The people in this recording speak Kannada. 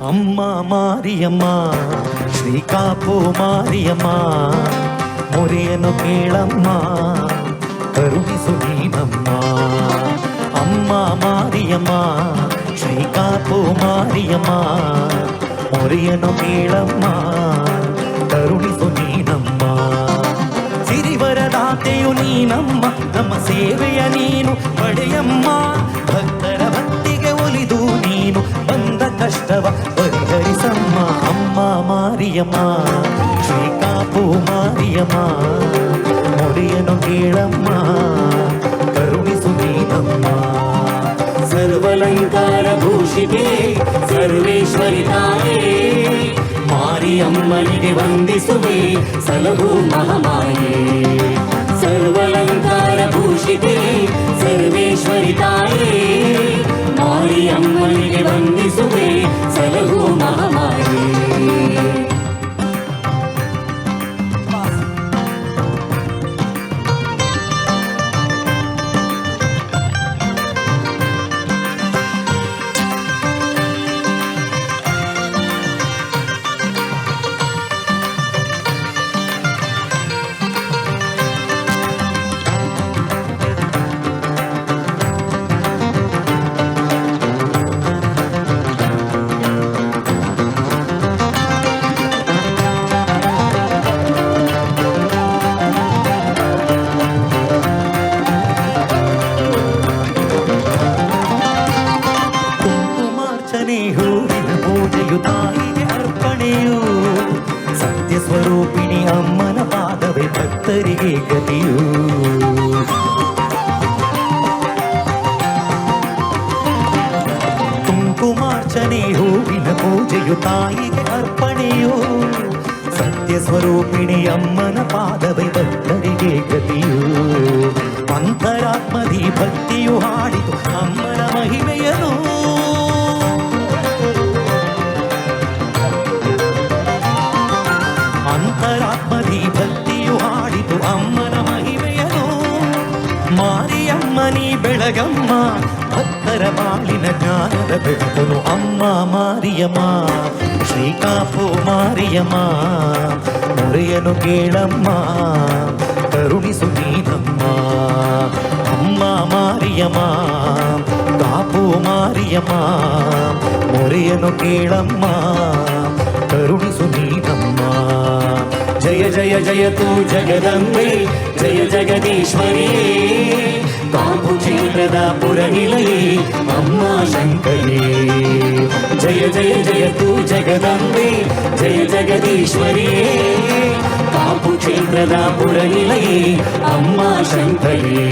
ಅಮ್ಮ ಮಾರಿಯಮ್ಮ ಶ್ರೀ ಕಾಪು ಮಾರಿಯಮ್ಮ ಮೊರೆಯನ್ನು ಕೇಳಮ್ಮ ಕರುಣಿಸು ನೀನಮ್ಮ. ಅಮ್ಮ ಮಾರಿಯಮ್ಮ ಶ್ರೀ ಕಾಪು ಮಾರಿಯಮ್ಮ ಮೊರೆಯನ್ನು ಕೇಳಮ್ಮ ಕರುಣಿಸು ನೀನಮ್ಮ. ಸಿರಿವರದಾತೆಯು ನೀನಮ್ಮ ನಮ್ಮ ಸೇವೆಯ ನೀನು ಪಡೆಯಮ್ಮ. ಭಕ್ತರ ಭಕ್ತಿಗೆ ಒಲಿದು ನೀನು ಬಂದ ಕಷ್ಟವ ಪರಿಹರಿಸಮ್ಮ. ಅಮ್ಮ ಮಾರಿಯಮ್ಮ ಶ್ರೀ ಕಾಪು ಮಾರಿಯಮ್ಮ ಮೊರೆಯನ್ನು ಕೇಳಮ್ಮ ಕರುಣಿಸು ನೀನಮ್ಮ. ಸರ್ವಲಂಕಾರ ಭೂಷಿತೆ ಸರ್ವೇಶ್ವರಿ ತಾಯೇ ಮಾರಿಯಮ್ಮನಿಗೆ ವಂದಿಸುವೆ ಸಲಹು ಮಹಾಮಾಯೇ. ಸರ್ವಲಂಕಾರ ಭೂಷಿತೆ ಸರ್ವೇಶ್ವರಿ ತಾಯೇ ಮಾರಿಯಮ್ಮನಿಗೆ ವಂದಿಸುವೆ ಸಲಹು ಮಹಾಮಾಯೇ. ಹೂವಿನ ಪೂಜೆಯು ತಾಯಿಗೆ ಅರ್ಪಣೆಯು ಸತ್ಯ ಸ್ವರೂಪಿಣಿ ಅಮ್ಮನ ಪಾದವೇ ಭಕ್ತರಿಗೆ ಗತಿಯು. ಕುಂಕುಮಾರ್ಚನೆ ಹೂವಿನ ಪೂಜೆಯು ತಾಯಿಗೆ ಅರ್ಪಣೆಯು ಸತ್ಯ ಸ್ವರೂಪಿಣಿ ಅಮ್ಮನ ಪಾದವೇ ಭಕ್ತರಿಗೆ ಗತಿಯು. ಅಂತರಾತ್ಮದಿ ಭಕ್ತಿಯು ಹಾಡಿತು ಅಮ್ಮನ ಮಹಿಮೆಯನು. ಅಂತರಾತ್ಮದಿ ಭಕ್ತಿಯು ಹಾಡಿತು ಅಮ್ಮನ ಮಹಿಮೆಯನು. ಮಾರಿಯಮ್ಮನಿ ಬೆಳಗಮ್ಮ ಭಕ್ತರ ಬಾಳಿನ ಜ್ಞಾನದ ಬೆಳಕನು. ಅಮ್ಮ ಮಾರಿಯಮ್ಮ ಶ್ರೀ ಕಾಪು ಮಾರಿಯಮ್ಮ ಮೊರೆಯನ್ನು ಕೇಳಮ್ಮ ಕರುಣಿಸು ನೀನಮ್ಮ. ಅಮ್ಮ ಮಾರಿಯಮ್ಮ ಕಾಪು ಮಾರಿಯಮ್ಮ ಮೊರೆಯನ್ನು ಕೇಳಮ್ಮ ಕರುಣಿಸು ನೀನಮ್ಮ. ಜಯ ಜಯ ಜಯ ತು ಜಗದಂಬೆ ಜಯ ಜಗದೀಶ್ವರಿ ಕಾಪು ಕ್ಷೇತ್ರದ ಪುರನಿಲಯೇ ಅಮ್ಮ ಶಂಕರಿ. ಜಯ ಜಯ ಜಯ ತು ಜಗದಂಬೆ ಜಯ ಜಗದೀಶ್ವರಿ ಕಾಪು ಕ್ಷೇತ್ರದ ಪುರನಿಲಯೇ ಅಮ್ಮ ಶಂಕರಿ.